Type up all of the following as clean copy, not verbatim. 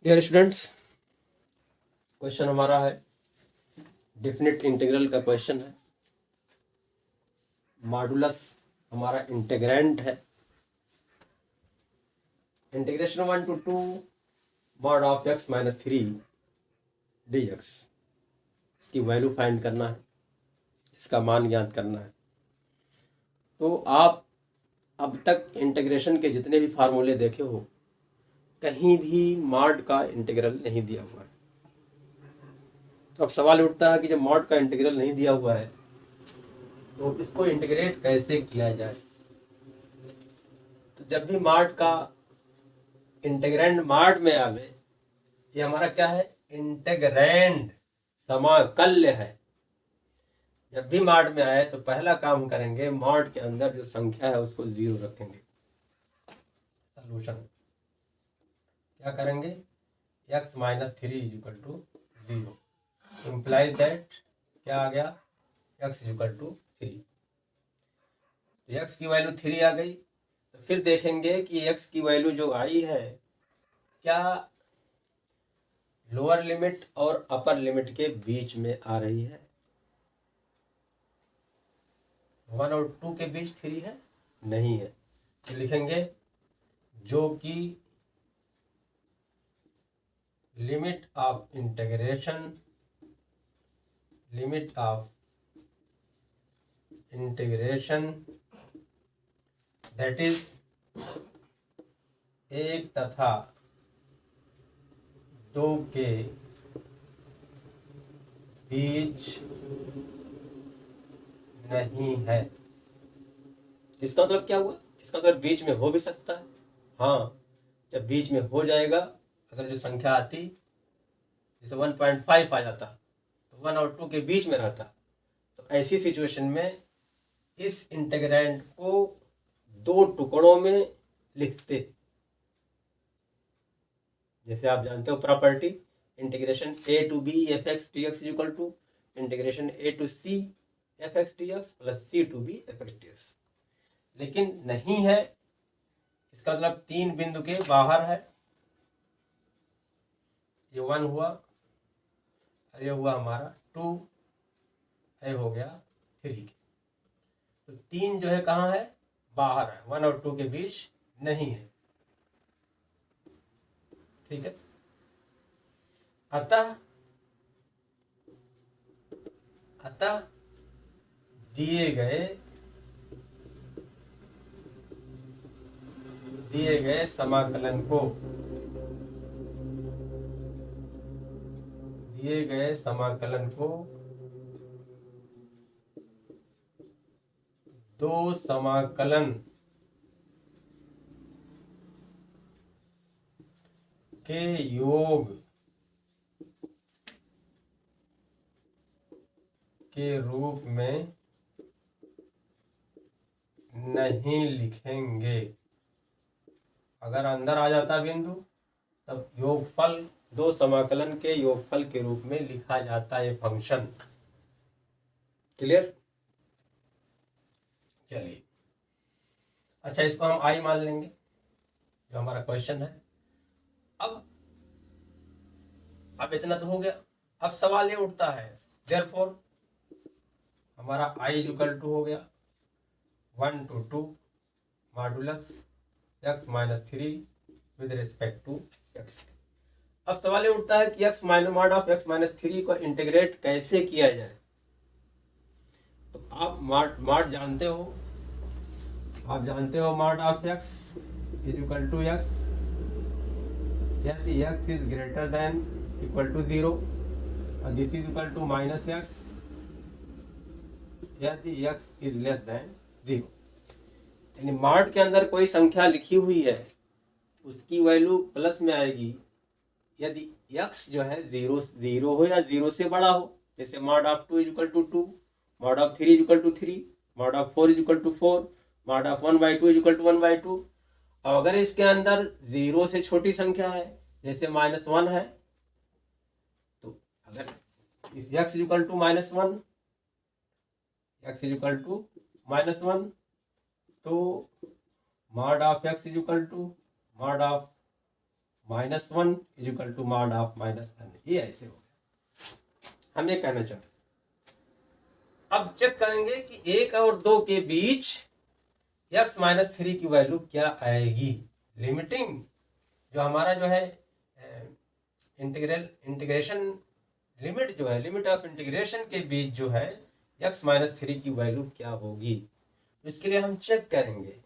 Dear students, question हमारा है definite integral का क्वेश्चन है। मॉडुलस हमारा इंटीग्रेंड है। Integration 1 to 2 mod of x minus 3 dx। इसकी वैल्यू फाइंड करना है, इसका मान ज्ञात करना है। तो आप अब तक इंटीग्रेशन के जितने भी फार्मूले देखे हो, कहीं भी मॉड का इंटीग्रल नहीं दिया हुआ है। तो अब सवाल उठता है कि जब मॉड का इंटीग्रल नहीं दिया हुआ है तो इसको इंटीग्रेट कैसे किया जाए। तो जब भी मॉड का इंटीग्रैंड मॉड में आवे, ये हमारा क्या है, इंटीग्रैंड समाकल्य है। जब भी मॉड में आए तो पहला काम करेंगे, मॉड के अंदर जो संख्या है उसको 0 रखेंगे। सॉल्यूशन क्या करेंगे, x minus 3 is equal to 0 implies that क्या आ गया, x इज इक्वल टू 3। तो x की वैल्यू 3 आ गई। तो फिर देखेंगे कि x की वैल्यू जो आई है क्या लोअर लिमिट और अपर लिमिट के बीच में आ रही है। 1 और 2 के बीच 3 है, नहीं है। तो लिखेंगे जो कि limit of integration that is 1 तथा 2 के बीच नहीं है। इसका मतलब क्या हुआ, इसका मतलब बीच में हो भी सकता है। हाँ, जब बीच में हो जाएगा, अगर जो संख्या आती जैसे 1.5 आ जाता तो 1 और 2 के बीच में रहता, तो ऐसी सिचुएशन में इस इंटीग्रैंड को 2 टुकड़ों में लिखते। जैसे आप जानते हो property, integration a to b f(x) dx is equal to integration a to c f(x) dx plus c to b f(x) dx। लेकिन नहीं है, इसका मतलब 3 बिंदु के बाहर है। ये 1 हुआ और ये हुआ हमारा 2, ये हो गया 3। तो 3 जो है कहाँ है, बाहर है, 1 और 2 के बीच नहीं है। ठीक है। अतः दिए गए समाकलन को दो समाकलन के योग के रूप में नहीं लिखेंगे। अगर अंदर आ जाता बिंदु तब योगफल, दो समाकलन के योगफल के रूप में लिखा जाता है फंक्शन। क्लियर। चलिए, अच्छा इसको हम आई मान लेंगे जो हमारा क्वेश्चन है। अब इतना तो हो गया। अब सवाल ये उठता है, देयरफॉर हमारा आई इक्वल टू हो गया 1 to 2 modulus x minus 3 with respect to x। अब सवाल ये उठता है कि x minus mod of x minus 3 को इंटीग्रेट कैसे किया जाए। तो आप मॉड जानते हो, mod of x is equal to x यदि x is greater than equal to 0 और this is equal to minus x यदि x इज लेस देन 0। यानी मॉड के अंदर कोई संख्या लिखी हुई है, उसकी वैल्यू प्लस में आएगी यदि x जो है 0 हो या 0 से बड़ा हो। जैसे mod of 2 is equal to 2, mod of 3 is equal to 3, mod of 4 is equal to 4, mod of 1/2 is equal to 1/2। और अगर इसके अंदर 0 से छोटी संख्या है, जैसे -1 है, तो अगर x is equal to -1, x is equal to -1, तो mod of x is equal to mod of -1 is equal to mod of -n। ये ऐसे हो गया, हम ये कहना चाह रहे हैं। अब चेक करेंगे कि 1 और 2 के बीच x-3 की वैल्यू क्या आएगी। लिमिटिंग जो हमारा जो है इंटीग्रेशन लिमिट जो है, लिमिट ऑफ इंटीग्रेशन के बीच जो है x-3 की वैल्यू क्या होगी। तो इसके लिए हम चेक करेंगे,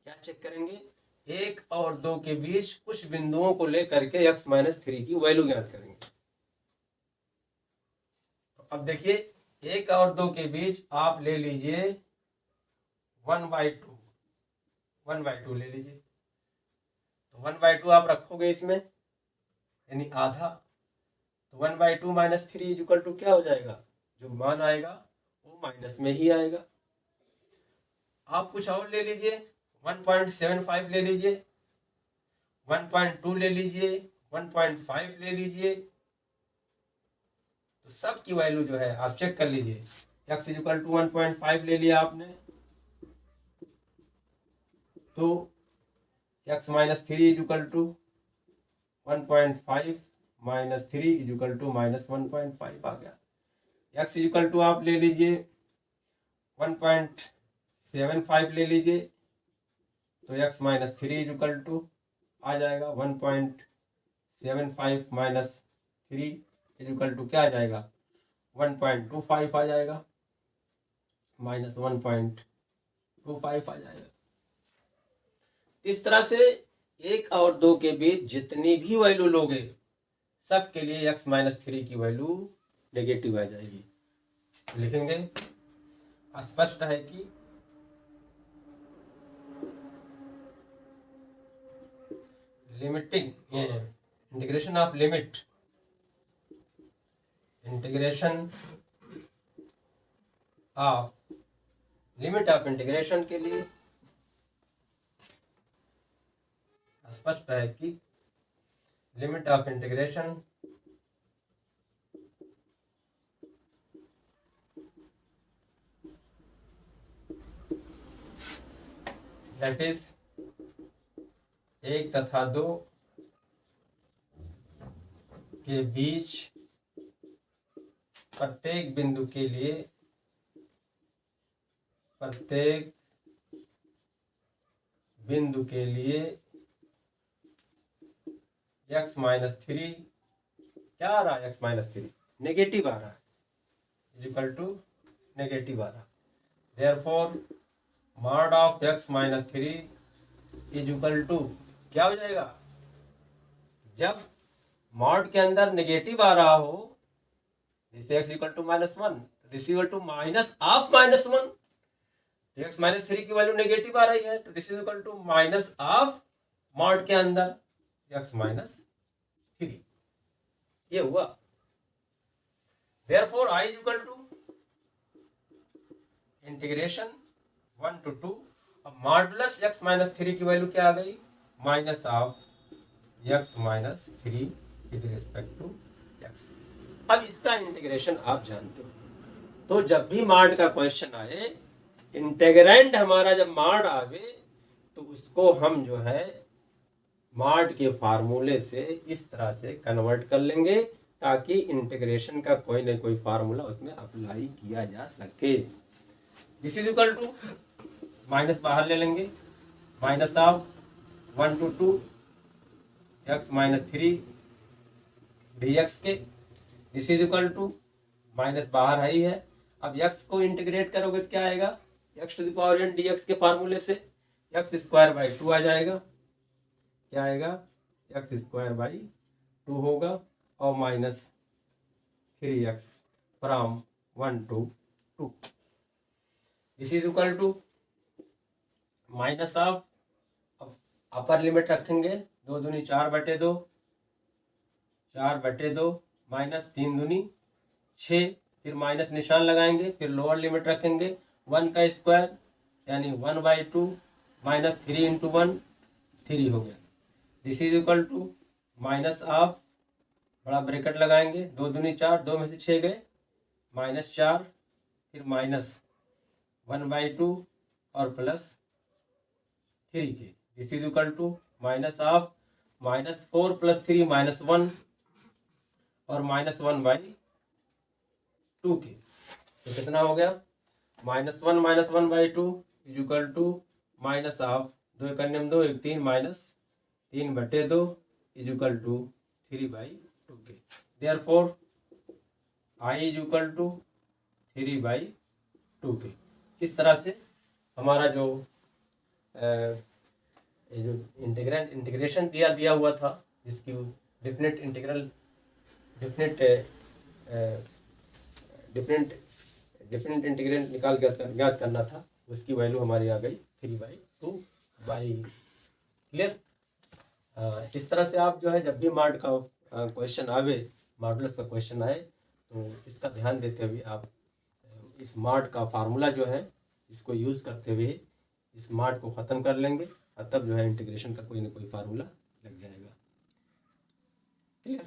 क्या चेक करेंगे, 1 और 2 के बीच कुछ बिंदुओं को लेकर के x-3 की वैल्यू ज्ञात करेंगे। तो अब देखिए 1 और 2 के बीच आप ले लीजिए 1/2, 1/2 ले लीजिए। तो 1/2 आप रखोगे इसमें, यानी आधा। तो 1/2 -3 इज इक्वल टू क्या हो जाएगा, जो मान आएगा वो माइनस में ही आएगा। आप कुछ और ले लीजिए, 1.75 ले लीजिए, 1.2 ले लीजिए, 1.5 ले लीजिए। तो सब की वैल्यू जो है आप चेक कर लीजिए। x इज इक्वल टू 1.5 ले लिया आपने, तो x-3 is equal to 1.5 -3 is equal to -1.5 आ गया। x इज इक्वल टू आप ले लीजिए 1.75 ले लीजिए, तो x-3 इज इक्वल टू आ जाएगा 1.75 -3 इज इक्वल टू क्या आ जाएगा, 1.25 आ जाएगा, -1.25 आ जाएगा। इस तरह से 1 और 2 के बीच जितनी भी वैल्यू लोगे सब के लिए x-3 की वैल्यू नेगेटिव आ जाएगी। लिखेंगे, स्पष्ट है कि limiting integration of limit, integration of limit of integration के लिए स्पष्ट है कि limit of integration that is 1 तथा 2 के बीच प्रत्येक बिंदु के लिए x-3 क्या आ रहा है, x-3 नेगेटिव आ रहा है, इज इक्वल टू नेगेटिव आ रहा है। Therefore mod of x-3 is equal to क्या हो जाएगा, जब मॉड के अंदर नेगेटिव आ रहा हो, this x equal to -1, this equal to minus of -1, x-3 की वैल्यू नेगेटिव आ रही है, तो this is equal to minus of mod के अंदर x-3, ये हुआ। Therefore I is equal to integration 1 to 2, अब मॉडुलस x-3 की वैल्यू क्या आ गई, minus of x-3 with respect to x। अब इसका इंटीग्रेशन आप जानते हो, तो जब भी मॉड का क्वेश्चन आए, इंटेग्रेंड हमारा जब मॉड आवे, तो उसको हम जो है मॉड के फार्मूले से इस तरह से कन्वर्ट कर लेंगे ताकि इंटीग्रेशन का कोई ना कोई फार्मूला उसमें अप्लाई किया जा सके। This is equal to minus बाहर ले लेंगे, minus of 1 to 2 x-3 dx के, this is equal to minus बाहर आई है। अब x को इंटीग्रेट करोगे तो क्या आएगा, x to the power n dx के फार्मूले से x²/2 आ जाएगा, क्या आएगा, x²/2 होगा, और -3x from 1 to 2। This is equal to minus of, upper limit रखेंगे, 2 दूनी 4/2, 4/2 माइनस 3 दूनी 6, फिर माइनस निशान लगाएंगे, फिर लोअर लिमिट रखेंगे 1 का स्क्वायर यानी 1/2 माइनस 3 × 1 3 हो गया। This is equal to minus of, बड़ा ब्रैकेट लगाएंगे, 2 दूनी 4, 2 में से 6 गए, -4, फिर माइनस 1/2 और प्लस 3 के, this is equal to minus of -4 + 3 -1 और -1/2 तो कितना हो गया? -1 -1/2 equal to -12 2 1 2 1 3 -3/2 equal to 3/2 therefore I equal to 3/2 इस तरह से हमारा जो ये जो इंटीग्रेशन दिया हुआ था, जिसकी डिफिनेट इंटीग्रल निकाल ज्ञात करना था, उसकी वैल्यू हमारी आ गई 3/2 क्लियर। इस तरह से आप जो है जब भी मॉड का क्वेश्चन आवे, मॉडुलस का क्वेश्चन आए, तो इसका ध्यान देते हुए आप इस मॉड का फार्मूला जो है इसको यूज़ करते हुए इस मॉड को ख़त्म कर लेंगे, और तब जो है इंटीग्रेशन का कोई ना कोई फार्मूला लग जाएगा। क्लियर।